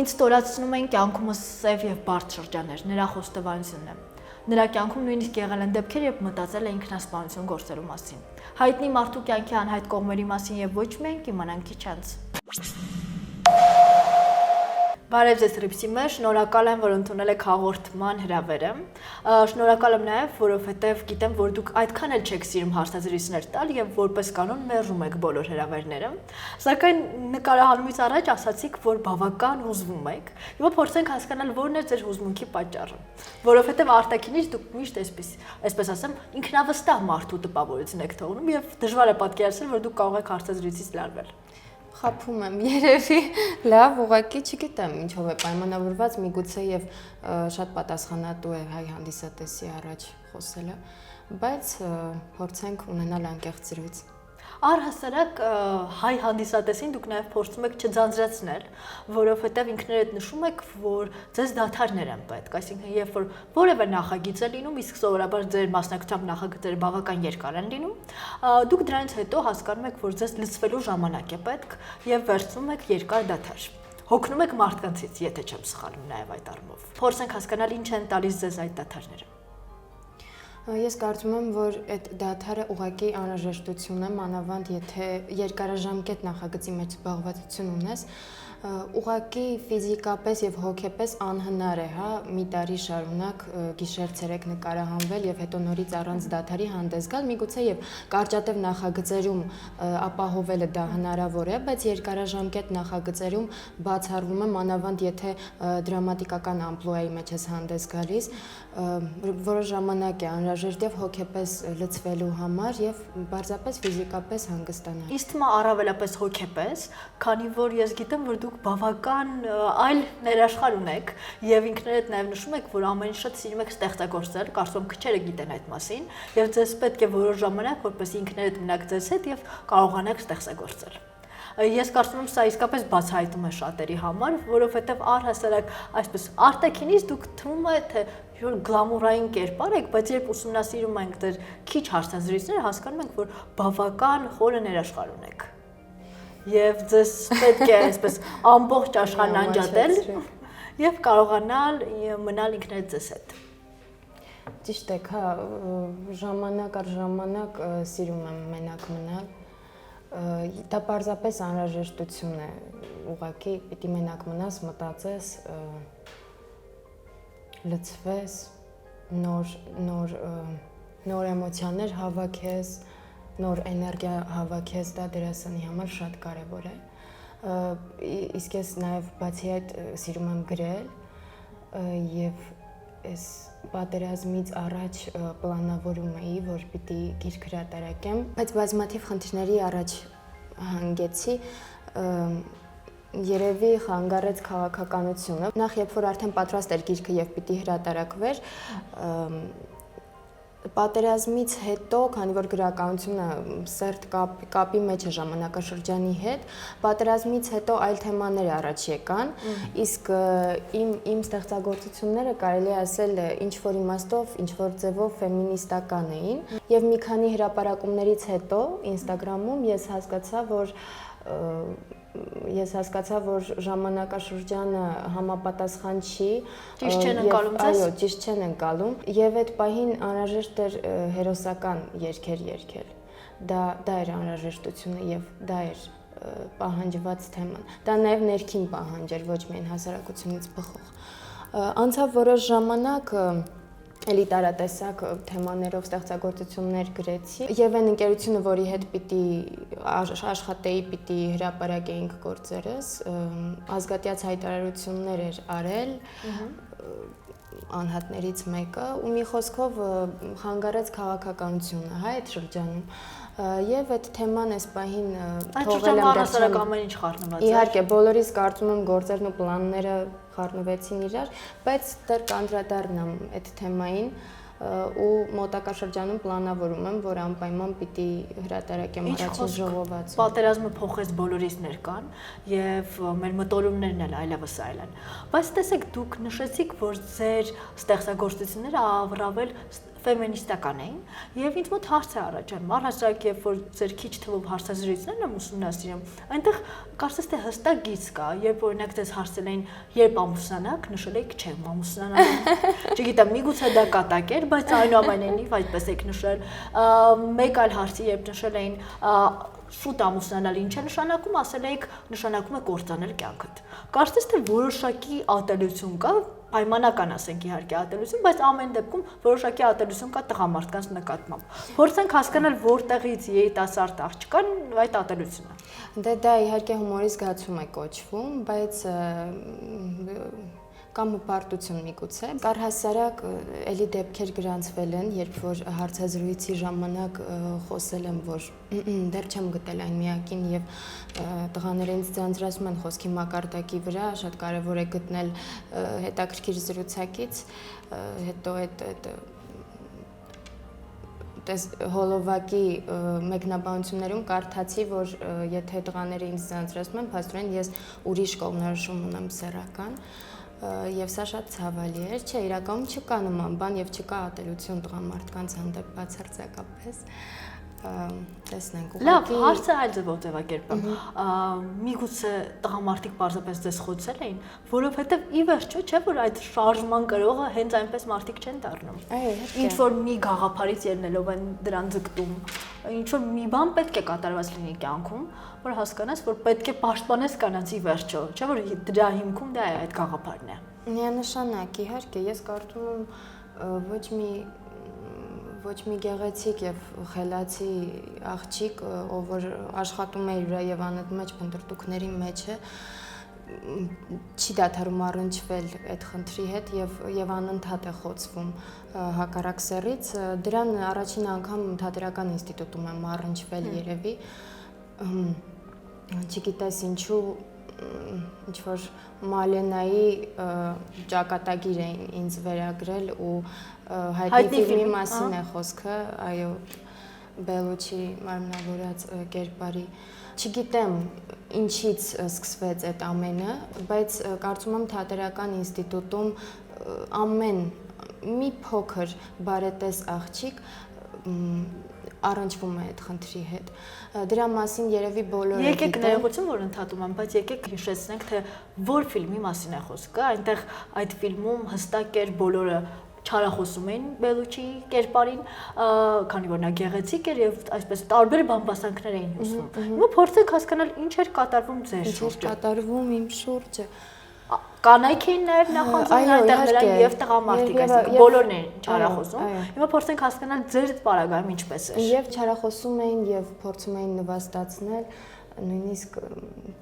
ինձ ստորացնում են կյանքումս սև եւ բարդ շրջաններ, նրա խոստովանությունն է։ Նրա կյանքում նույնիսկ եղել են դեպքեր, երբ մտածել է ինքնասպանություն գործելու մասին։ Հայտնի մարդու կյանքի անհայտ կողմերի մասին եւ ոչ միայն կիմանանք քիչ անց։ Բարև ձեզ Ռիփսի մեջ, շնորհակալ եմ, որ ընդունել եք հաղորդման հրավերը։ Շնորհակալ եմ նաև, որովհետև գիտեմ, որ դուք այդքան էլ չեք սիրում հարցազրույցներ տալ եւ որպես կանոն մերժում եք բոլոր հրավերները։ Սակայն նկարահանումից առաջ ասացիք, որ բավական հուզվում եք։ Հիմա փորձենք հասկանալ որն է ձեր հուզմունքի պատճառը։ Որովհետև արտաքինից դուք միշտ այսպես ասեմ, ինքնավստահ մարդու տպավորություն եք թողնում եւ դժվար է պատկերացնել, որ դուք կարող եք հարցազրույցից լարվել։ Խափում եմ երևի, լավ, ուղղակի չգիտեմ ինչով է պայմանավորված, միգուցե եւ շատ պատասխանատու է հայ հանդիսատեսի առաջ խոսելը, բայց փորձենք ունենալ անկեղծ զրույց։ Առհասարակ հայ հանդիսատեսին դուք նաև փորձում եք չձանձրացնել, որովհետև ինքներդ նշում եք, որ ձեզ դադարներ են պետք, այսինքն երբ որ որևէ նախագիծ է լինում, իսկ սովորաբար ձեր մասնակցությամբ նախագծերը բավական երկար են լինում, դուք դրանից հետո հասկանում եք, որ ձեզ լցվելու ժամանակ է պետք եւ վերցնում եք երկար դադար։ Հոգնում եք մարդկանցից, եթե չեմ սխալվում նաև այդ առումով։ Փորձենք հասկանալ ինչ են տալիս ձեզ այդ դադարները։ Ես կարծում եմ, որ այդ դադարը ուղղակի անհրաժեշտություն է, մանավանդ եթե երկարաժամկետ նախագծի մեջ զբաղվածություն ունես, ուղղակի ֆիզիկապես եւ հոգեպես անհնար է, հա, մի տարի շարունակ գիշեր-ցերեկ նկարահանվել եւ հետո նորից առանց դադարի հանդես գալ, միգուցե եւ կարճատև նախագծերում ապահովելը դա հնարավոր է, բայց երկարաժամկետ նախագծերում բացառվում է, մանավանդ եթե դրամատիկական ամպլուայի մեջ ես հանդես գալիս, որոշ ժամանակ է անհրաժեշտ եւ հոգեպես լցվելու համար եւ բարձրապես ֆիզիկապես հանգստանալ։ Իսկ թվում է առավելապես հոգեպես, քանի որ ես գիտեմ, որ դուք բավական այլ ներաշխար ունեք եւ ինքներդ նաեւ նշում եք, որ ամեն ինչ շատ սիրում եք ստեղծագործել, կարծում եմ քչերը գիտեն այդ մասին եւ ձեզ պետք է որոշ ժամանակ, որպեսզի ինքներդ մնաք ձեզ հետ եւ կարողանաք ստեղծագործել։ Ես կարծում եմ սա իսկապես բացահայտում է շատերի համար, որովհետև առհասարակ այսպես արտաքինից դուք թվում է թե որ գլամուրային կերպար եք, բայց երբ ուսումնասիրում ենք դեր քիչ հարցազրույցներ, հասկանում ենք, որ բավական խորը ներաշխար ունեք։ Եվ ձեզ պետք է այսպես ամբողջ աշխարհն անջատել եւ կարողանալ մնալ ինքներդ ձեզ հետ։ Ճիշտ է, հա, ժամանակ առ ժամանակ սիրում եմ մենակ մնալ։ Դա պարզապես անհրաժեշտություն է, ուղղակի պիտի մենակ մնաս, մտածես, լցվես, նոր էմոցիաներ հավաքես, նոր էներգիա հավաքես, դա դերասանի համար շատ կարևոր է։ Իսկ ես նաև բացի այդ սիրում եմ գրել եւ այս պատերազմից առաջ պլանավորում էի, որ պիտի գիրք հրատարակեմ, բայց բազմաթիվ խնդիրների առաջ հանգեցի, երևի խանգարեց քաղաքականությունը։ Նախ երբ որ արդեն պատրաստ էր գիրքը եւ պիտի հրատարակվեր, պատերազմից հետո, քանի որ գրականությունը սերտ կապի մեջ է ժամանակաշրջանի հետ, պատերազմից հետո այլ թեմաներ առաջ եկան, իսկ իմ ստեղծագործությունները կարելի է ասել ինչ որ իմաստով, ինչ որ ձևով ֆեմինիստական էին, եւ մի քանի հրապարակումներից հետո Instagram-ում ես հասկացա, որ ժամանակաշրջանը համապատասխան չի, ճիշտ չեն ընկալում ձեզ։ Այո, ճիշտ չեն ընկալում, եւ այդ պահին անհրաժեշտ էր հերոսական երգեր երգել։ Դա էր անհրաժեշտությունը եւ դա էր պահանջված թեման։ Դա նաեւ ներքին պահանջ էր, ոչ միայն հասարակությունից բխող։ Անցավ որոշ ժամանակ էլի տարատեսակ թեմաներով ստեղծագործություններ գրեցի եւ այն ընկերությունը, որի հետ պիտի աշխատեի, պիտի հրապարակեինք գործերս, ազգատյաց հայտարարություններ էր արել անհատներից մեկը ու մի խոսքով խանգարեց քաղաքականությունը, հա, այդ շրջանում։ Եվ այդ թեման այս պահին թողել եմ դարձնել ամեն ինչ խառնված։ Իհարկե, բոլորիս կարծում եմ գործերն ու պլանները խառնվեցին իրար, բայց դեռ կանդրադառնամ այդ թեմային ու մոտակա շրջանում պլանավորում եմ, որ անպայման պիտի հրատարակեմ առաջին ժողովածուն։ Պատերազմը փոխեց բոլորիս ներկան եւ մեր մտորումներն էլ այլևս այլ են։ Բայց տեսեք, դուք նշեցիք, որ ձեր ստեղծագործությունները առավել ֆեմինիստական էին եւ ինձ մոտ հարց է առաջանում առհասարակ երբ որ ձեր քիչ թվով հարցազրույցներն եմ ուսումնասիրում այնտեղ կարծես թե հստակ գիծ կա երբ օրինակ ձեզ հարցել էին երբ ամուսնանաք նշել եք չեմ ամուսնանալու չգիտեմ միգուցե դա կատակ էր բայց այնուամենայնիվ այդպես եք նշել մեկ այլ հարցի երբ նշել էին շուտ ամուսնանալ ինչ է նշանակում, ասել եք նշանակում է կործանել կյանքդ։ Կարծես թե որոշակի ատելություն կա, պայմանական ասենք իհարկե ատելություն, բայց ամեն դեպքում որոշակի ատելություն կա տղամարդկանց նկատմամբ։ Փորձենք հասկանալ որտեղից երիտասարդ աղջկան այդ ատելությունը։ Դե դա իհարկե հումորի զգացում է կոչվում, բայց կամ հպարտություն միգուցե։ Առհասարակ էլի դեպքեր գրանցվել են, երբ որ հարցազրույցի ժամանակ խոսել եմ, որ դեռ չեմ գտել այն միակին եւ տղաները ինձ ձանձրացում են խոսքի մակարդակի վրա, շատ կարեւոր է գտնել հետաքրքիր զրուցակից, հետո այդ հոլովակի մեկնաբանություններում կարդացի, որ եթե տղաները ինձ ձանձրացում են, փաստորեն ես ուրիշ կողմնորոշում ունեմ սեռական եւ սա շատ ցավալի է, չէ, իրականում չկա նման բան եւ չկա ատելություն տղամարդկանց հանդեպ բացարձակապես։ Տեսնենք ուղղակի։ Լավ, հարցը այլ ձևով ձևակերպեմ։ Միգուցե տղամարդիկ պարզապես ձեզ խոցել էին, որովհետեւ ի վերջո չէ որ այդ շարժման կրողը հենց այնպես մարդիկ չեն դառնում։ Ինչ որ մի գաղափարից ելնելով են դրան ձգտում, ինչ որ մի բան պետք է կատարված լինի կյանքում, որ հասկանաս, որ պետք է պաշտպանես կանանցի վերջո, չէ՞ որ դրա հիմքում դա է այդ գաղափարն է։ Միանշանակ, իհարկե, ես կարծում եմ ոչ մի գեղեցիկ եւ խելացի աղջիկ, ով որ աշխատում է իր եւ անընդմեջ մեջ փնտրտուքների մեջ է, չի դադարում առնչվել այդ խնդրի հետ եւ անընդհատ է խոցվում հակառակ սեռից։ Դրան առաջին անգամ Թատերական ինստիտուտում եմ առնչվել երևի, չգիտես ինչու ինչ որ Մալենայի ճակատագիր էին ինձ վերագրել ու հայտնի ֆիլմի մասին է խոսքը, այո, Բելուչի մարմնավորած կերպարի։ Չգիտեմ ինչից սկսվեց այդ ամենը, բայց կարծում եմ Թատերական ինստիտուտում ամեն մի փոքր բարետես աղջիկ առնչվում է այդ խնդրի հետ։ Դրա մասին երևի բոլորը գիտեն։ Եկեք ներողություն, որ ընդհատում եմ, բայց եկեք հիշեցնենք, թե որ ֆիլմի մասին է խոսքը։ Այնտեղ այդ ֆիլմում հստակ էր բոլորը չարախոսում էին Բելուչի կերպարին, քանի որ նա գեղեցիկ էր եւ այսպես տարբեր բամբասանքներ էին հյուսվում։ Հիմա փորձեք հասկանալ ինչ էր կատարվում ձեր շուրջը։ Ինչ էր կատարվում իմ շուրջը։ Կանայք էին նաև նախանձում այնտեղ նրան եւ տղամարդիկ, այսինքն բոլորն են չարախոսում։ Հիմա փորձենք հասկանալ ձեր պարագայում ինչպես էր։ Եվ չարախոսում էին եւ փորձում էին նվաստացնել, նույնիսկ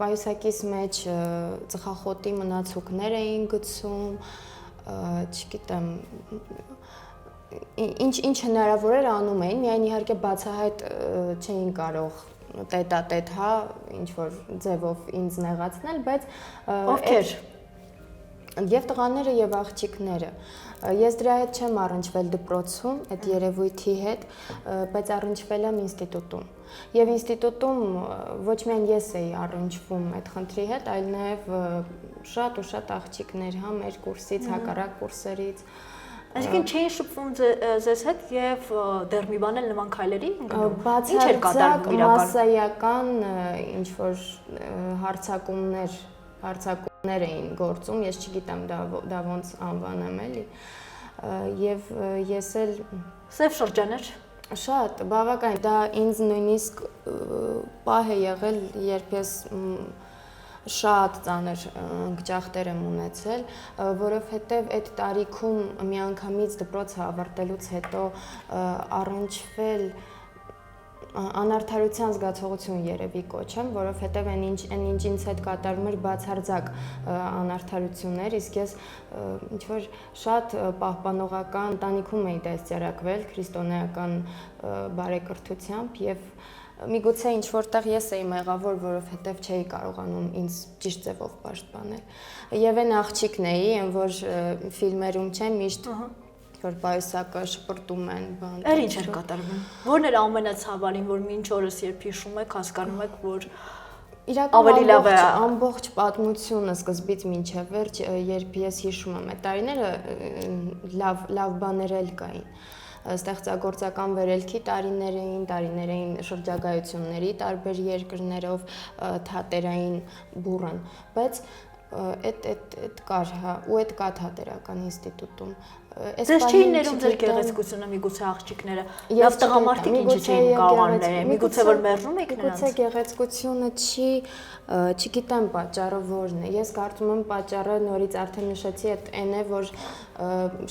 պայուսակից մեջ ծխախոտի մնացուկներ էին գցում, չգիտեմ, ինչ հնարավոր էր անում էին, միայն իհարկե բացահայտ չէին կարող տետա-տետ, հա, ինչ որ ձևով ինձ նեղացնել, բայց ովքեր Եվ տղաները եւ աղջիկները։ Ես դրա հետ չեմ առնչվել դպրոցում, այդ երևույթի հետ, բայց առնչվել եմ ինստիտուտում։ Եվ ինստիտուտում ոչ միայն ես էի առնչվում այդ խնդրի հետ, այլ նաեւ շատ ու շատ աղջիկներ, հա, մեր կուրսից, հակառակ կուրսերից։ Այսինքն չէին շփվում ձեզ հետ եւ դեռ մի բան էլ նման քայլերի ընկնում։ Ինչ էր կատարվում իրականում։ Մասսայական ինչ որ հարցակումներ էին գործում, ես չգիտեմ դա ոնց անվանեմ էլի, եւ ես էլ սև շրջաներ շատ բավական դա ինձ նույնիսկ պահ է եղել, երբ ես շատ ծանր ընկճախտեր եմ ունեցել, որովհետև այդ տարիքում միանգամից դպրոցը ավարտելուց հետո առնչվել անարդարության զգացողություն երևի կոչեմ, որովհետև այն ինչ ինձ հետ կատարվում էր բացարձակ անարդարություններ, իսկ ես ինչ որ շատ պահպանողական ընտանիքում էի դաստիարակվել քրիստոնեական բարեկրթությամբ եւ միգուցե ինչ որտեղ ես էի մեղավոր, որովհետև չէի կարողանում ինձ ճիշտ ձևով պաշտպանել։ Եվ այն աղջիկն էի, այն որ ֆիլմերում չեմ միշտ որ պայուսակը շպրտում են, բան։ Էր ինչ էր կատարվում։ Որն էր ամենացավալին, որ մինչ օրս երբ հիշում եք, հասկանում եք, որ ավելի լավ է ամբողջ պատմությունը սկզբից մինչև վերջ, երբ ես հիշում եմ այդ տարիները, լավ բաներ էլ կային։ ստեղծագործական վերելքի տարիներին շրջագայությունների տարբեր երկրներով թատերային բուրըն, բայց այդ կար, հա, ու այդ կա թատերական ինստիտուտում։ Ձեզ չէին ներում ձեր գեղեցկությունը, միգուցե աղջիկները, լավ տղամարդիկ ինչի չէին կարող անել, միգուցե որ մերժում եք նրանց։ Միգուցե գեղեցկությունը չգիտեմ պատճառը որն է։ Ես կարծում եմ պատճառը նորից արդեն նշեցի, այդ այն է, որ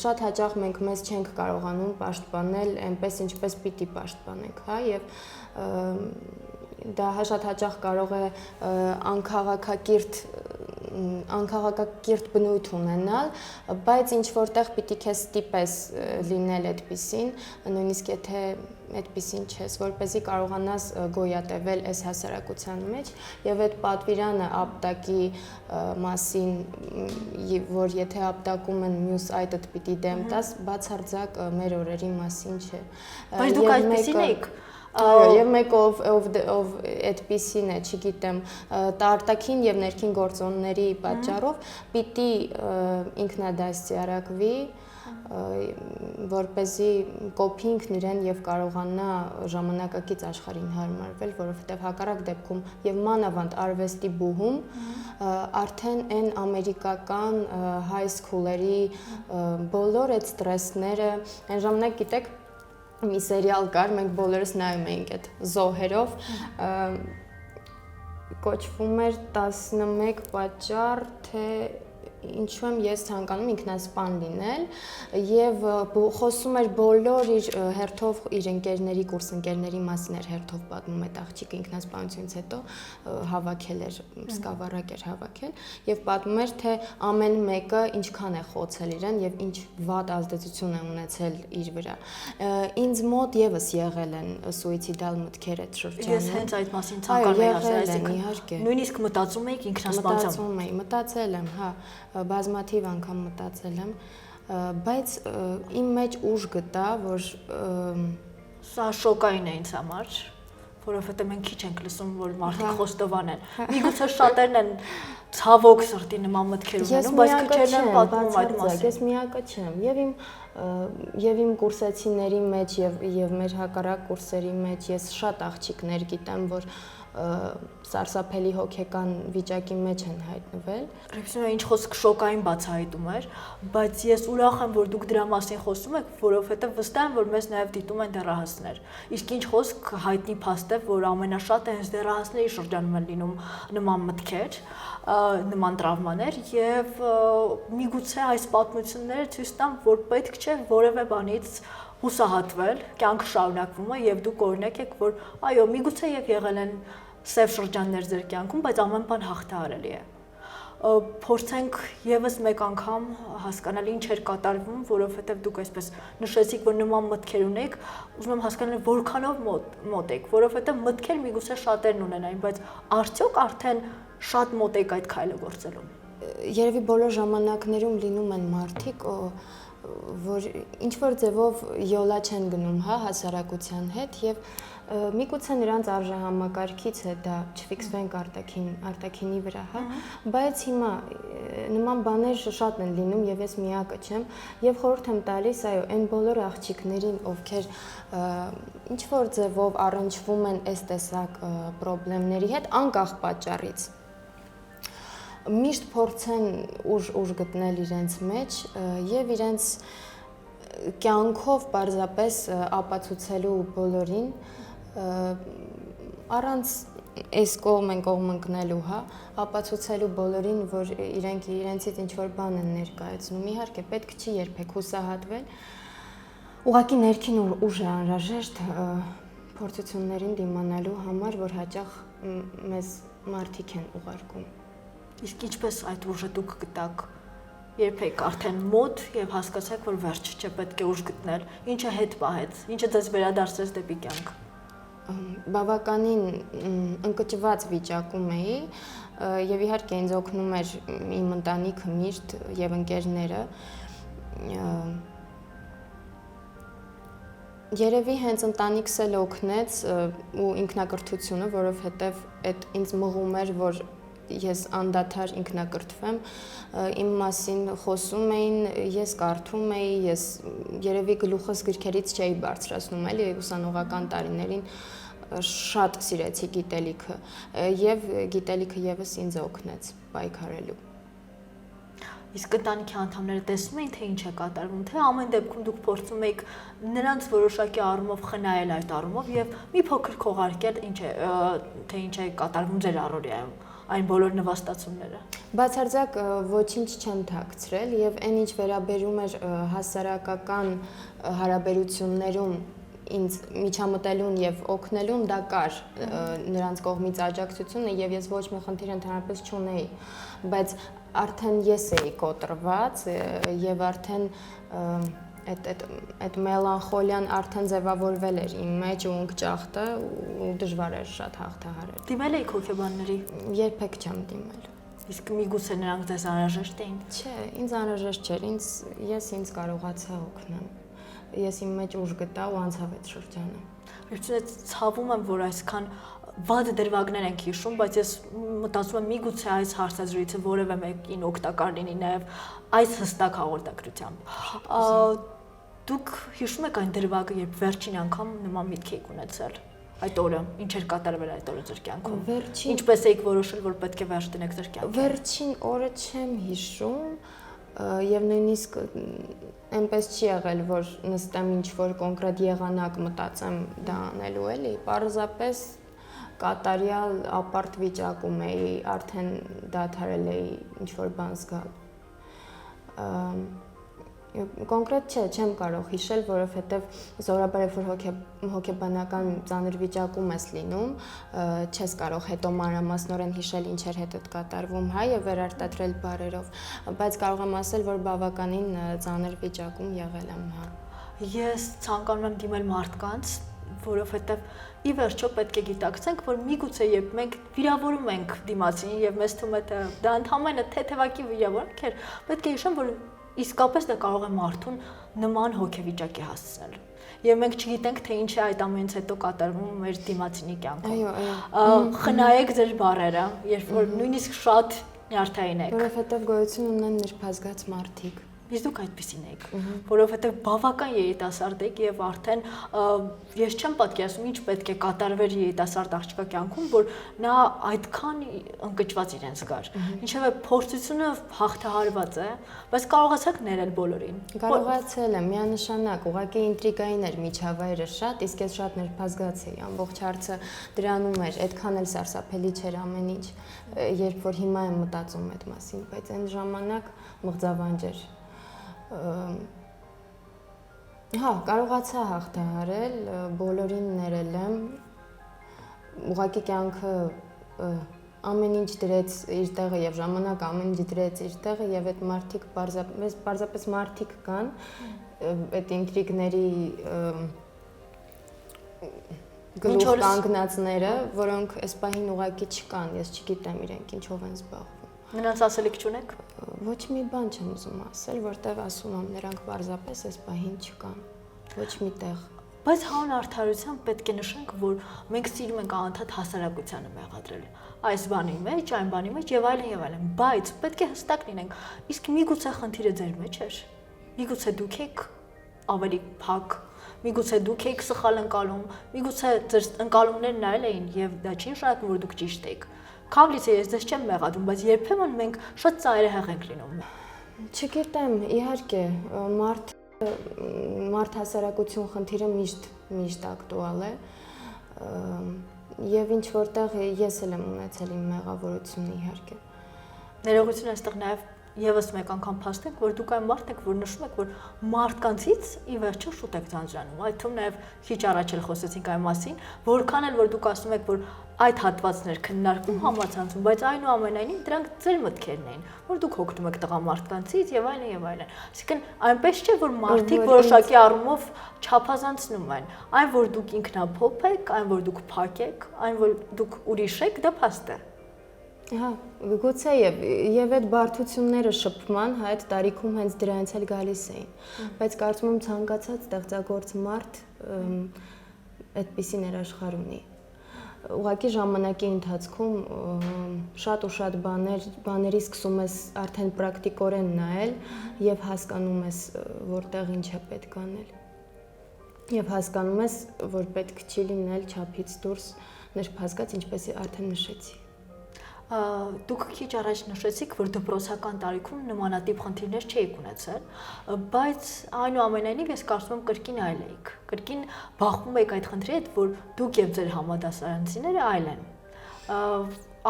շատ հաճախ մենք մեզ չենք կարողանում պաշտպանել այնպես ինչպես պիտի պաշտպանենք, հա, եւ դա շատ հաճախ կարող է անքաղաքակիրթ բնույթ ունենալ, բայց ինչ որտեղ պիտի քեզ ստիպես լինել այդպիսին, նույնիսկ եթե այդպիսին չես, որպեսզի կարողանաս գոյատևել այս հասարակության մեջ, եւ այդ պատվիրանը ապտակի մասին, որ եթե ապտակում են մյուս այդդ պիտի դեմ տաս, բացարձակ մեր օրերի մասին չէ։ Բայց դուք այդպիսին եք։ Այո, եւ մեկ ով այդպիսին է, չգիտեմ, արտաքին եւ ներքին գործոնների պատճառով պիտի ինքնադաստիարակվի, որպեսզի կոփի ինքն իրեն եւ կարողանա ժամանակակից աշխարհին հարմարվել, որովհետեւ հակառակ դեպքում եւ մանավանդ արվեստի բուհում արդեն այն ամերիկական high school-երի բոլոր այդ ստրեսները, այն ժամանակ գիտեք մի սերիալ կար, մենք բոլորս նայում էինք այդ զոհերով, կոչվում էր 11 պատճառ, թե ինչու եմ ես ցանկանում ինքնասպան լինել եւ խոսում էր բոլոր իր հերթով իր ընկերների, կուրսընկերների մասին էր հերթով պատմում այդ աղջիկը ինքնասպանությունից հետո հավաքել էր, սկավառակ էր հավաքել եւ պատմում էր թե ամեն մեկը ինչքան է խոցել իրեն եւ ինչ վատ ազդեցություն է ունեցել իր վրա։ Ինձ մոտ եւս եղել են սուիցիդալ մտքեր այդ շրջանում։ Ես հենց այդ մասին ցանկանում եմ ասել, այսինքն նույնիսկ մտածում եք ինքնասպանության։ Մտածել եմ, հա, բազմաթիվ անգամ մտածել եմ, բայց իմ մեջ ուժ գտա, որ սա շոկային է ինձ համար, որովհետեւ մենք քիչ ենք լսում, որ մարդիկ խոստովան են։ Միգուցե շատերն են ցավոք սրտի նման մտքեր ունենում, բայց քիչերն են պատմում այդ մասին։ Ես միակը չեմ, եւ իմ կուրսեցիների մեջ եւ մեր հակառակ կուրսերի մեջ ես շատ աղջիկներ գիտեմ, որ սարսափելի հոգեկան վիճակի մեջ են հայտնվել։ Ռեփսինա ինչ խոսք շոկային բացահայտում էր, բայց ես ուրախ եմ, որ դուք դրա մասին խոսում եք, որովհետև վստահ եմ, որ մեզ նաև դիտում են դեռահասներ։ Իսկ ինչ խոսք հայտնի փաստ է, որ ամենաշատը հենց դեռահասների շրջանում են լինում նման մտքեր, նման տրավմաներ եւ միգուցե այս պատմությունները ցույց տան, որ պետք չէ որևէ բանից հուսահատվել, կյանքը շարունակվում է եւ դուք օրինակ եք, որ այո, միգուցե եւ եղել են սև շրջաններ ձեր կյանքում, բայց ամեն բան հաղթահարելի է։ Փորձենք եւս մեկ անգամ հասկանալ ինչ էր կատարվում, որովհետեւ դուք այսպես նշեցիք, որ նման մտքեր ունեք, ուզում եմ հասկանալ որքանով մոտ եք, որովհետեւ մտքեր միգուցե շատերն ունենային, բայց արդյոք արդեն շատ մոտ եք այդ քայլը գործելու։ Երևի բոլոր ժամանակներում լինում են մարդիկ, որ ինչ որ ձևով յոլա չեն գնում, հա, հասարակության հետ եւ միգուցե նրանց արժեհամակարգից է դա չֆիքսվենք արտաքինի վրա, հա, բայց հիմա նման բաներ շատ են լինում եւ ես միակը չեմ եւ խորհուրդ եմ տալիս, այո, այն բոլոր աղջիկներին, ովքեր ինչ որ ձևով առնչվում են այս տեսակ խնդիրների հետ, անկախ պատճառից միշտ փորձեն ուժ գտնել իրենց մեջ եւ իրենց կյանքով պարզապես ապացուցելու բոլորին առանց այս կողմ են կողմ ընկնելու, հա, ապացուցելու բոլորին, որ իրենցից ինչ որ բան են ներկայացնում։ Իհարկե, պետք չի երբեք հուսահատվել։ Ուղղակի ներքին ուժ է անհրաժեշտ փորձություններին դիմանալու համար, որ հաճախ մեզ մարդիկ են ուղարկում։ Իսկ ինչպես այդ ուժը դուք գտաք, երբ եք արդեն մոտ եւ հասկացաք, որ վերջ չէ, պետք է ուժ գտնել, ինչը հետ պահեց, ինչը ձեզ վերադարձրեց դեպի կյանք։ Բավականին ընկճված վիճակում էի եւ իհարկե ինձ օգնում էր իմ ընտանիքը միշտ եւ ընկերները։ Երևի հենց ընտանիքս էլ օգնեց ու ինքնակրթությունը, որովհետեւ այդ ինձ մղում էր, որ ես անդադար ինքնակրթվեմ, իմ մասին խոսում էին, ես կարդում էի, ես երևի գլուխս գրքերից չէի բարձրացնում, էլի ուսանողական տարիներին շատ սիրեցի գիտելիքը եւ գիտելիքը եւս ինձ օգնեց պայքարելու։ Իսկ ընտանիքի անդամները տեսնում էին, թե ինչ է կատարվում, թե ամեն դեպքում դուք փորձում եք նրանց որոշակի առումով խնայել այդ առումով եւ մի փոքր քողարկել թե ինչ է կատարվում ձեր առօրյայում, այն բոլոր նվաստացումները։ Բացարձակ ոչինչ չեմ թաքցրել եւ այն ինչ վերաբերում էր հասարակական հարաբերություններում ինձ միջամտելուն եւ օգնելուն դա կար նրանց կողմից աջակցությունը եւ ես ոչ մի խնդիր ընդհանրապես չունեի, բայց արդեն ես էի կոտրված եւ արդեն այդ մելանխոլիան արդեն ձևավորվել էր իմ մեջ ու ընկճախտը ու դժվար էր շատ հաղթահարել։ Դիմել եք հոգեբանների։ Երբեք չեմ դիմել։ Իսկ միգուցե նրանք ձեզ անհրաժեշտ էին։ Չէ, ինձ անհրաժեշտ չէր, ես ինձ կարողացա օգնել։ Ես իմ մեջ ուժ գտա ու անցավ այդ շրջանը։ Իհարկե ցավում եմ, որ այսքան վատ դրվագներ ենք հիշում, բայց ես մտածում եմ միգուցե այս հարցազրույցը որևէ մեկին օգտակար լինի նաև այս հստակ հաղորդակցությամբ։ Դուք հիշում եք այն դրվագը, երբ վերջին անգամ նման միտք եք ունեցել այդ օրը, ինչ էր կատարվել այդ օրը ձեր կյանքում։ Ինչպես եք որոշել, որ պետք է վերջ դնեք ձեր կյանքում։ Վերջին օրը չեմ հիշում, եւ նույնիսկ այնպես չի եղել, որ նստեմ ինչ-որ կոնկրետ եղանակ մտածեմ դա անելու էլի, պարզապես կատարյալ ապարտ վիճակում էի, արդեն դադարել էի ինչ-որ բան զգալ։ Կոնկրետ չեմ կարող հիշել, որովհետև զորաբար որ հոգեբանական ծանր վիճակում ես լինում, չես կարող հետո մանրամասնորեն հիշել ինչ էր հետդ կատարվում, հա, եւ վերարտադրել բառերով, բայց կարող եմ ասել, որ բավականին ծանր վիճակում եղել եմ, հա։ Ես ցանկանում եմ դիմել մարդկանց, որովհետև ի վերջո պետք է գիտակցենք, որ միգուցե երբ մենք վիրավորում ենք դիմացին եւ մեզ թվում է դա ընդհանրապես թեթևակի վիրավորանք էր, պետք է հիշեմ, որ իսկապես դա կարող է մարդուն նման հոգեվիճակի հասցնել։ Եվ մենք չգիտենք, թե ինչ է այդ ամենից հետո կատարվում մեր դիմացինի կյանքում։ Այո։ Խնայեք ձեր բառերը, երբ որ նույնիսկ շատ նյարդային եք։ Որովհետև գոյություն ունեն նրբազգաց մարդիկ։ Իսկ դուք այդպեսին եք, որովհետև բավական երիտասարդ եք եւ արդեն ես չեմ պատկերացնում ինչ պետք է կատարվեր երիտասարդ աղջկա կյանքում, որ նա այդքան ընկճված իրեն զգար։ Ինչևէ փորձությունը հաղթահարված է, բայց կարողացաք ներել բոլորին։ Կարողացել եմ, միանշանակ, ուղղակի ինտրիգային էր միջավայրը շատ, իսկ ես շատ նրբազգաց էի, ամբողջ հարցը դրանում էր, այդքան էլ սարսափելի չէր ամեն ինչ, երբ որ հիմա եմ մտածում այդ մասին, բայց այն ժամանակ մղձավանջ էր։ Հա, կարողացա հաղթահարել, բոլորին ներել եմ, ուղղակի կյանքը ամեն ինչ դրեց իր տեղը եւ ժամանակ ամեն ինչ դրեց իր տեղը եւ այդ մարդիկ պարզապես մարդիկ կան, այդ ինտրիգների գլուխ կանգնածները, որոնք այս պահին ուղղակի չկան, ես չգիտեմ իրենք ինչով են զբաղվում։ Նրանց ասելիք չունեք։ Ոչ մի բան չեմ ուզում ասել, որտեղ ասում եմ, նրանք պարզապես այս պահին չկան, ոչ մի տեղ։ Բայց հանուն արդարության պետք է նշենք, որ մենք սիրում ենք անդադ հասարակությանը մեղադրել այս բանի մեջ, այն բանի մեջ եւ այլն, բայց պետք է հստակ լինենք, իսկ միգուցե խնդիրը ձեր մեջ էր։ Միգուցե դուք եք ավելի փակ, միգուցե դուք եք սխալ ընկալում, միգուցե ձեր ընկալումներն այլ էին եւ դա չի նշանակում, որ դուք ճիշտ եք։ Քավլից ես ձեզ չեմ մեղադրում, բայց երբեմն մենք շատ ծայրահեղ ենք լինում։ Չգիտեմ, իհարկե, մարդ հասարակություն խնդիրը միշտ ակտուալ է, եւ ինչ որտեղ ես էլ եմ ունեցել իմ մեղավորությունը, իհարկե։ Ներողություն այստեղ նաեւ եւս մեկ անգամ փաստենք, որ դուք այն մարդ եք, որ նշում եք, որ մարդկանցից ի վերջո շուտ եք ձանձրանում։ Այդ թվում նաեւ քիչ առաջ էլ խոսեցինք այն մասին, որքան էլ որ դուք ասում եք, որ այդ հատվածներ քննարկում համացանցում, բայց այնուամենայնիվ դրանք ձեր մտքերն էին, որ դուք հոգնում եք տղամարդկանցից եւ այլն եւ այլն։ Այսինքն այնպես չէ, որ մարդիկ որոշակի առումով չափազանցնում են, այն որ դուք ինքնափոփ եք, այն որ դուք փակ եք, այն որ դուք ուրիշ եք, դա փաստ է։ Հա, գուցե եւ այդ բարդությունները շփման, հա, այդ տարիքում հենց դրանից էլ գալիս էին, բայց կարծում եմ ցանկացած ստեղծագործ մարդ այդպիսի ներաշխար ունի։ ուղղակի ժամանակի ընթացքում շատ ու շատ բաների սկսում ես արդեն պրակտիկորեն նայել եւ հասկանում ես, որտեղ ինչ է պետք անել։ Եվ հասկանում ես, որ պետք չի լինել չափից դուրս նրբազգաց, ինչպես արդեն նշեցի։ Դուք քիչ առաջ նշեցիք, որ դպրոցական տարիքում նմանատիպ խնդիրներ չէիք ունեցել, բայց այնուամենայնիվ ես կարծում եմ կրկին այլ էիք։ Կրկին բախվում եք այդ խնդրի հետ, որ դուք եւ ձեր համադասարանցիները այլ են։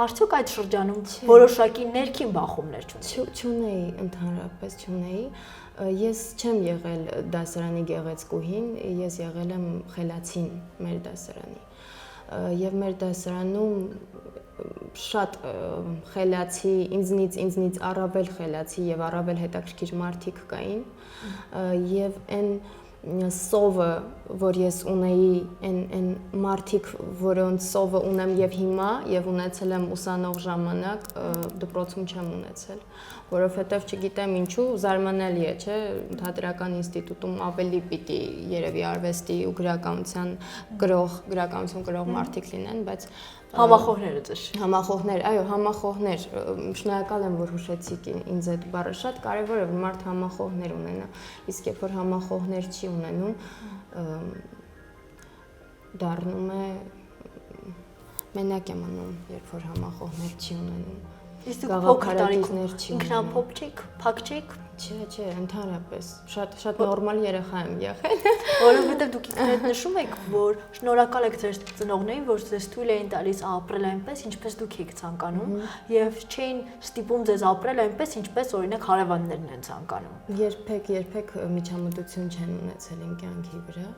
Արդյոք այդ շրջանում որոշակի ներքին բախումներ չունեիք։ Չունեի, ընդհանրապես չունեի։ Ես չեմ եղել դասարանի գեղեցկուհին, ես եղել եմ խելացին մեր դասարանի։ Եվ մեր դասարանում շատ խելացի, ինձնից առավել խելացի եւ առավել հետաքրքիր մարդիկ կային եւ այն սովը, որ ես ունեի, այն մարդիկ, որոնց սովը ունեմ եւ հիմա եւ ունեցել եմ ուսանող ժամանակ, դպրոցում չեմ ունեցել, որովհետեւ չգիտեմ ինչու, զարմանալի է, չէ, Թատերական ինստիտուտում ավելի պիտի երևի արվեստի ու գրականություն կրող մարդիկ լինեն, բայց Համախոհները ձեզ։ Համախոհներ, այո, համախոհներ։ Շնորհակալ եմ, որ հուշեցիք ինձ այդ բառը։ Շատ կարևոր է, որ մարդ համախոհներ ունենա։ Իսկ երբ որ համախոհներ չի ունենում, դառնում է մենակ է մնում, երբ որ համախոհներ չի ունենում։ Իսկ դուք փոքր տարիքում ինքնափոփ չեք, փակ չեք։ Չէ, ընդհանրապես շատ նորմալ երեխա եմ եղել։ Որովհետև դուք ինքներդ նշում եք, որ շնորհակալ եք ձեր ծնողներին, որ ձեզ թույլ էին տալիս ապրել այնպես, ինչպես դուք եք ցանկանում, եւ չէին ստիպում ձեզ ապրել այնպես, ինչպես օրինակ հարևաններն են ցանկանում։ Երբեք միջամտություն չեն ունեցել իմ կյանքի վրա,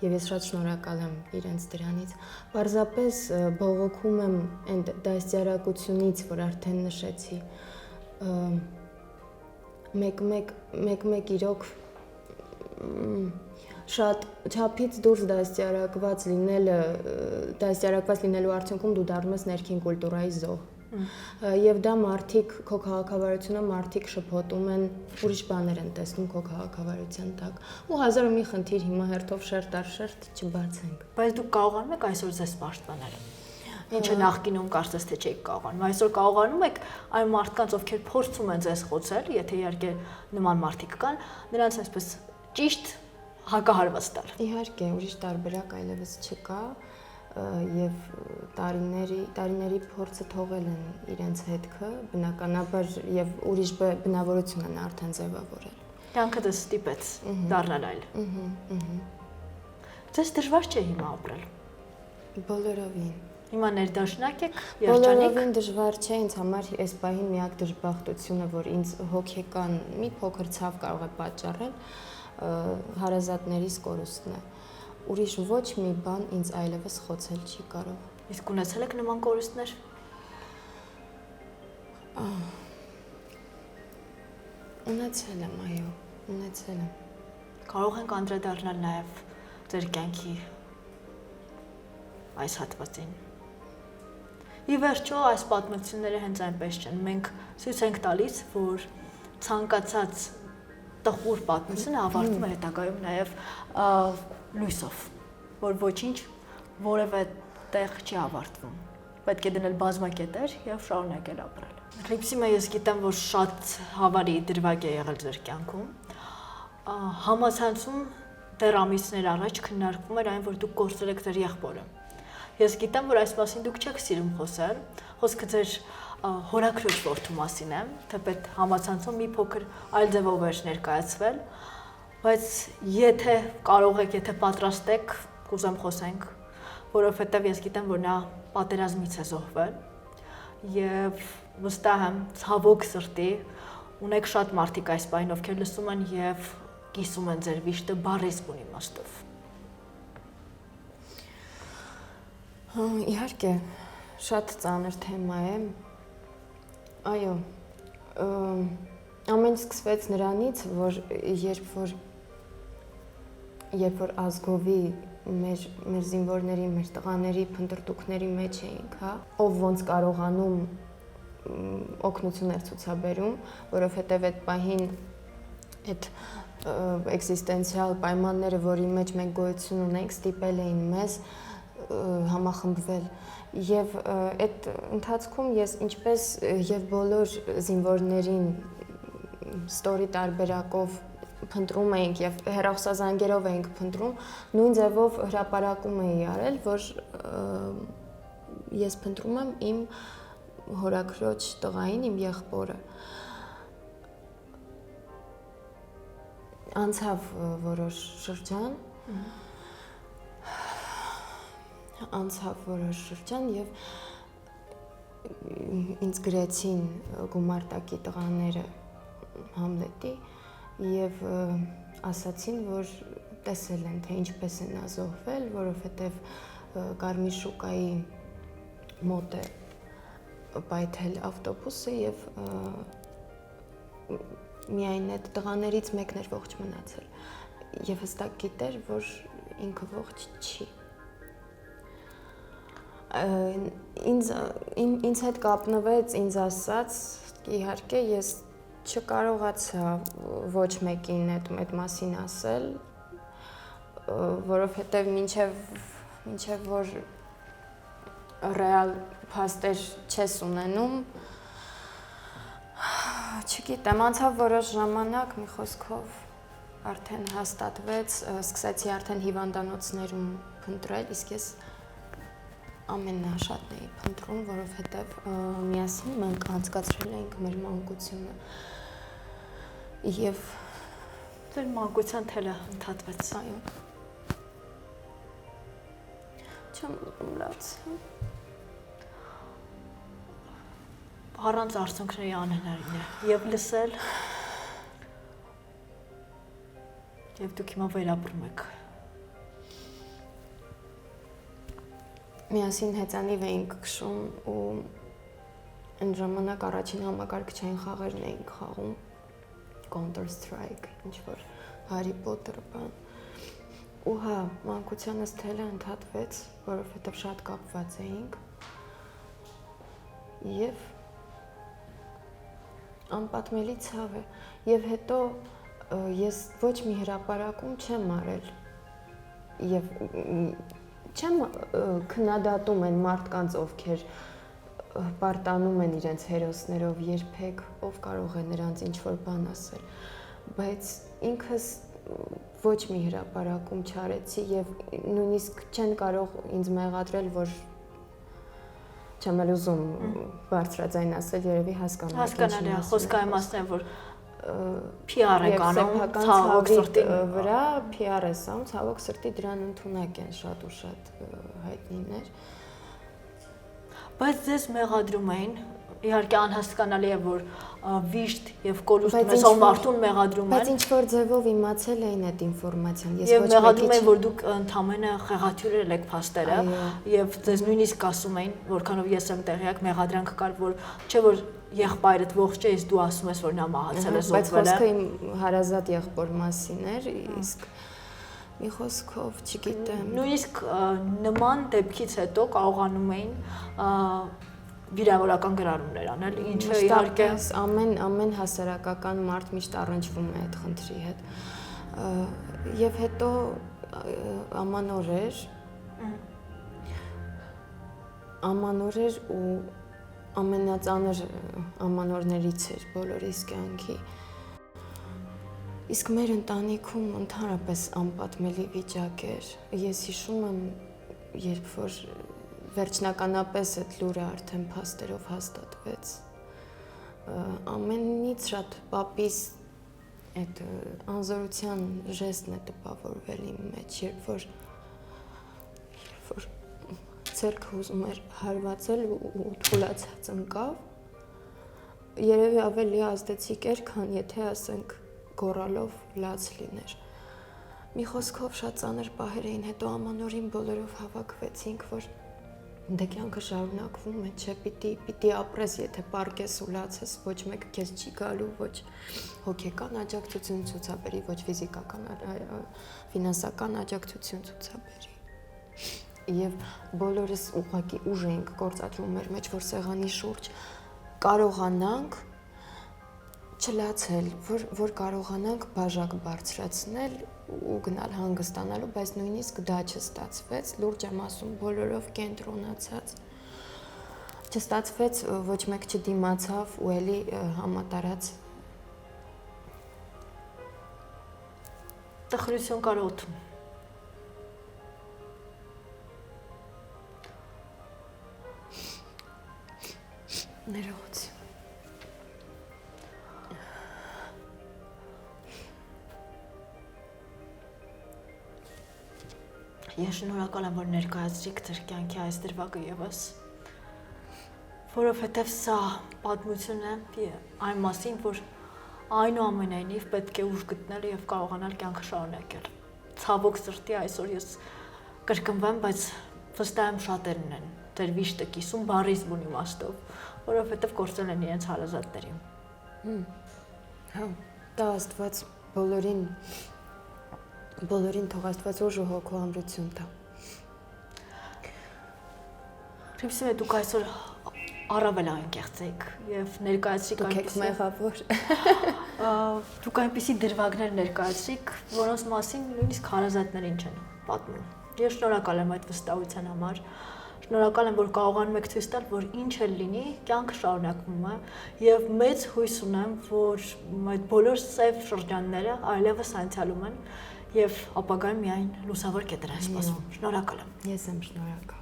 եւ ես շատ շնորհակալ եմ իրենց դրանից։ Պարզապես բողոքում եմ այն դաստիարակությունից, որ արդեն նշեցի։ Մեկ իրոք շատ չափից դուրս դաստիարակված լինելու արդյունքում դու դառնում ես ներքին կուլտուրայի զոհ։ Եվ դա մարդիկ, քո քաղաքավարությունը մարդիկ շփոթում են, ուրիշ բաներ են տեսնում քո քաղաքավարության տակ։ Ու հազար ու մի խնդիր հիմա հերթով շերտ առ շերտ չբացենք։ Բայց դուք կարողանում եք այսօր ձեզ պաշտպանել։ Ինչը նախկինում կարծես թե չէիք կարողանում։ Այսօր կարողանում եք այն մարդկանց, ովքեր փորձում են ձեզ խոցել, եթե իհարկե նման մարդիկ կան, նրանց այսպես ճիշտ հակահարված տալ։ Իհարկե, ուրիշ տարբերակ այլևս չկա, եւ տարիների փորձը թողել են իրենց հետքը, բնականաբար եւ ուրիշ բնավորություն են արդեն ձևավորել։ Կյանքը դες ստիպեց դառնալ այլ։ Ձեզ դժվար չէ հիմա ապրել։ Բոլորովին։ Հիմա ներդաշնակ եք, երջանիկ։ Բոլորովին դժվար չէ, ինձ համար այս պահին միակ դժբախտությունը, որ ինձ հոգեկան մի փոքր ցավ կարող է պատճառել, հարազատներիս կորուստն է։ Ուրիշ ոչ մի բան ինձ այլևս խոցել չի կարող։ Իսկ ունեցել եք նման կորուստներ։ Ունեցել եմ, այո, ունեցել եմ։ Կարող ենք անդրադառնալ նաև ձեր կյանքի այս հատվածին։ Ի վերջո այս պատմությունները հենց այնպես չեն։ Մենք ցույց ենք տալիս, որ ցանկացած տխուր պատմությունը ավարտվում է հետագայում նաև լույսով, որ ոչինչ որևէ տեղ չի ավարտվում։ Պետք է դնել բազմակետեր եւ շարունակել ապրել։ Ռիփսիմը ես գիտեմ, որ շատ հավարի դրվագ է եղել ձեր կյանքում։ Համացանցում դեռ ամիսներ առաջ քննարկվում էր այն, որ դուք կորցրել եք ձեր եղբորը։ Ես գիտեմ, որ այս մասին դուք չեք սիրում խոսել, խոսքը ձեր հորաքրոջ որդու մասին է, թեպետ համացանցում մի փոքր այլ ձևով էր ներկայացվել, բայց եթե կարող եք, եթե պատրաստ եք, կուզեմ խոսենք, որովհետև ես գիտեմ, որ նա պատերազմից է զոհվել եւ վստահ եմ, ցավոք սրտի ունեք շատ մարդիկ այս բանին, ովքեր լսում են եւ կիսում են ձեր վիշտը բառեսկուն իմաստով։ Իհարկե, շատ ծանր թեմա է։ Այո, ամեն սկսվեց նրանից, որ երբ որ ազգովի մեր զինվորների, մեր տղաների փնտրտուքների մեջ էինք, հա, ով ոնց կարողանում օգնություն էր ցուցաբերում, որովհետև այդ պահին այդ էքզիստենցիալ պայմանները, որի մեջ մենք գոյություն ունենք, ստիպել էին մեզ համախմբվել եւ այդ ընթացքում ես ինչպես եւ բոլոր զինվորներին ստորի տարբերակով փնտրում էինք եւ հեռախոսազանգերով էինք փնտրում, նույն ձևով հրապարակում էի արել, որ ես փնտրում եմ իմ հորաքրոջ տղային, իմ եղբորը։ Անցավ որոշ շրջան եւ ինձ գրեցին գումարտակի տղաները Համլետի եւ ասացին, որ տեսել են, թե ինչպես են ազոհվել, որովհետեւ Կարմիր շուկայի մոտ է պայթել ավտոբուսը եւ միայն այդ տղաներից մեկն էր ողջ մնացել եւ հստակ գիտեր, որ ինքը ողջ չի։ Ինձ հետ կապնվեց, ինձ ասաց, իհարկե ես չկարողացա ոչ մեկին այդ մասին ասել, որովհետեւ մինչեւ որ ռեալ փաստեր չես ունենում, չգիտեմ, անցավ որոշ ժամանակ, մի խոսքով արդեն հաստատվեց, սկսեցի արդեն հիվանդանոցներում փնտրել, իսկ ես ամենաշատն էի փնտրում, որովհետև միասին մենք անցկացրել էինք մեր մանկությունը եւ ձեր մանկության թելը ընդհատվեց։ Այո։ Չեմ ուրացա։ Առանց արցունքների անհնարին է եւ լսել եւ դուք հիմա վերապրում եք։ Միասին հեծանիվ էինք քշում ու այն ժամանակ առաջին համակարգչային խաղերն էինք խաղում, Counter Strike, ինչ որ Harry Potter բան։ Ու հա, մանկությանս թելը ընդհատվեց, որովհետեւ շատ կապված էինք։ Եվ անպատմելի ցավ է, եւ հետո ես ոչ մի հրապարակում չեմ արել եւ չեմ քննադատում են մարդկանց, ովքեր պարտանում են իրենց հերոսներով, երբեք ով կարող է նրանց ինչ որ բան ասել, բայց ինքս ոչ մի հրապարակում չարեցի եւ նույնիսկ չեն կարող ինձ մեղադրել, որ չեմ էլ ուզում բարձրաձայն ասել, երևի հասկանալ։ Հասկանալի է, խոսքը այն մասն է, որ PR եք անում, ցավոք սրտի վրա PR է սամ, ցավոք սրտի դրան ընդունակ են շատ ու շատ հայտնիներ։ Բայց ձեզ մեղադրում էին, իհարկե անհասկանալի է, որ վիշտ եւ կոլուստ ունեցող մարդուն մեղադրում են։ Բայց ինչ որ ձևով իմացել էին այդ ինֆորմացիան, ես ոչ մեկի մեղադրում են, որ դուք ընդամենը խեղաթյուրել եք փաստերը եւ ձեզ նույնիսկ ասում էին, որքանով ես եմ տեղյակ, մեղադրանք կար, որ չէ որ եղբայրդ ողջ է, իսկ դու ասում ես, որ նա մահացել է, զոհվել է։ Բայց խոսքը իմ հարազատ եղբոր մասին էր, իսկ մի խոսքով, չգիտեմ։ Նույնիսկ նման դեպքից հետո կարողանում էին վիրավորական գրառումներ անել, ինչը իհարկե ամեն հասարակական մարդ միշտ առնչվում է այդ խնդրի հետ։ Եվ հետո ամանոր էր ու ամենածանր ամանորներից էր բոլորիս կյանքի։ Իսկ մեր ընտանիքում ընդհանրապես անպատմելի վիճակ էր։ Ես հիշում եմ, երբ որ վերջնականապես այդ լուրը արդեն փաստերով հաստատվեց, ամենից շատ պապիս այդ անզորության ժեստն է տպավորվել իմ մեջ, երբ որ ձեռքը ուզում էր հարվածել ու թուլացած ընկավ, երևի ավելի ազդեցիկ էր, քան եթե ասենք գոռալով լաց լիներ։ Մի խոսքով շատ ծանր պահեր էին, հետո ամանորին բոլորով հավաքվեցինք, որ դե կյանքը շարունակվում է, չէ, պիտի ապրես, եթե պարկես ու լացես, ոչ մեկ քեզ չի գալու, ոչ հոգեկան աջակցություն ցուցաբերի, ոչ ֆիզիկական, ֆինանսական աջակցություն ցուցաբերի։ Եվ բոլորս ուղղակի ուժ էինք գործադրում մեր մեջ, որ սեղանի շուրջ կարողանանք չլացել, որ կարողանանք բաժակ բարձրացնել ու գնալ հանգստանալու, բայց նույնիսկ դա չստացվեց, լուրջ եմ ասում, բոլորով կենտրոնացած։ Չստացվեց, ոչ մեկ չդիմացավ ու էլի համատարած տխրություն կար օդում։ Ներողություն։ Ես շնորհակալ եմ, որ ներկայացրիք ձեր կյանքի այս դրվագը եւս, որովհետեւ սա պատմություն է այն մասին, որ այնուամենայնիվ պետք է ուժ գտնել եւ կարողանալ կյանքը շարունակել։ Ցավոք սրտի այսօր ես կրկնվեմ, բայց վստահ եմ շատերն են ձեր վիշտը կիսում բառից բուն իմաստով, որովհետեւ կորցրել են իրենց հարազատներին։ Հա, դա Աստված բոլորին թող Աստված ուժ ու հոգու ամրություն տա։ Հրիփսիմե դուք այսօր առավել անկեղծ եք եւ ներկայացրիք այնպիսի մեղավոր։ Դուք այնպիսի դրվագներ ներկայացրիք, որոնց մասին նույնիսկ հարազատներին չեն պատմում։ Ես շնորհակալ եմ այդ վստահության համար։ Շնորհակալ եմ, որ կարողանում եք ցույց տալ, որ ինչ էլ լինի, կյանքը շարունակվում է եւ մեծ հույս ունեմ, որ այդ բոլոր սև շրջանները այլևս անցյալում են եւ ապագայում միայն լուսավոր կետեր են սպասում։ Շնորհակալ եմ։ Ես եմ շնորհակալ։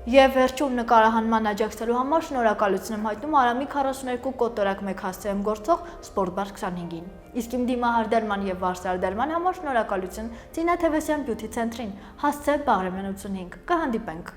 Եվ վերջում նկարահանման աջակցելու համար շնորհակալություն եմ հայտնում Արամի 42 կոտորակ 1 հասցեում գործող Սպորտբար 25-ին։ Իսկ իմ դիմահարդարման եւ վարսարդարման համար շնորհակալություն Ծինա Թևեսյան բյութի ցենտրին, հասցե Բաղրամյան 85։ Կհանդիպենք։